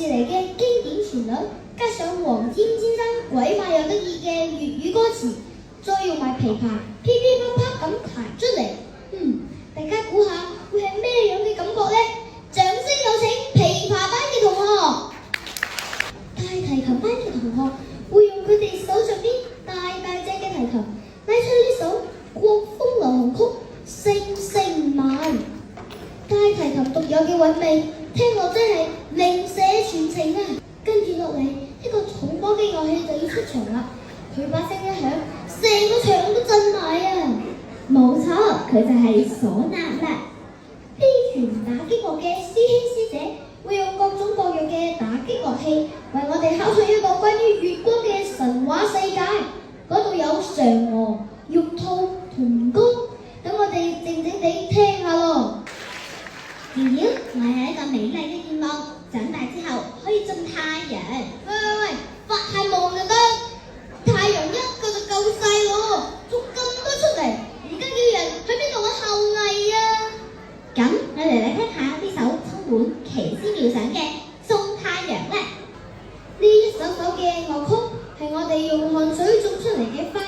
士尼嘅經典旋律，加上黃霑先生鬼馬又得意嘅粵語歌詞，再用埋琵琶噼噼啪啪咁彈出嚟，大家估下會係咩樣嘅感覺呢？掌聲有請琵琶班嘅同學。大提琴班嘅同學會用佢哋手上邊大隻嘅提琴，拉出呢首國風流行曲《聲聲慢》。大提琴獨有嘅韻味，聽落真係零舍傳情啊！跟住落嚟，一個重磅嘅樂器就要出場啦。佢把聲一響，成個場都震埋啊！冇錯，佢就係嗩吶啦。呢團打擊樂嘅師兄師姐會用各種各樣嘅打擊樂器，為我哋敲出一個關於月光嘅神話世界。嗰度有嫦娥、玉兔同歌，等我哋靜靜地聽下咯。瑤瑤，我有一個美麗嘅願望，長大之後可以種太陽。喂，發下夢就得，太陽一個就夠細咯，種咁多出嚟，而家啲人喺邊度揾後羿啊？咁我哋嚟聽下呢首充滿奇思妙想嘅《種太陽》啦。呢一首首嘅樂曲係我哋用汗水種出嚟嘅花，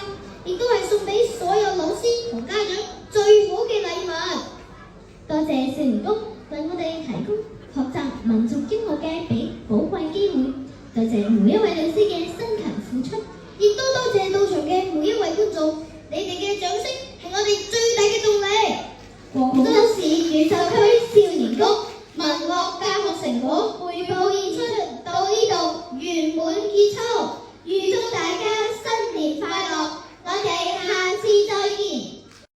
亦都係送俾所有老師同家長最好嘅禮物。多謝少年宮為我哋提供學習民族音樂嘅寶貴機會，多謝每一位老師嘅辛勤付出，亦都多謝到場嘅每一位觀眾，你哋嘅掌聲係我哋最大嘅動力。廣州市越秀區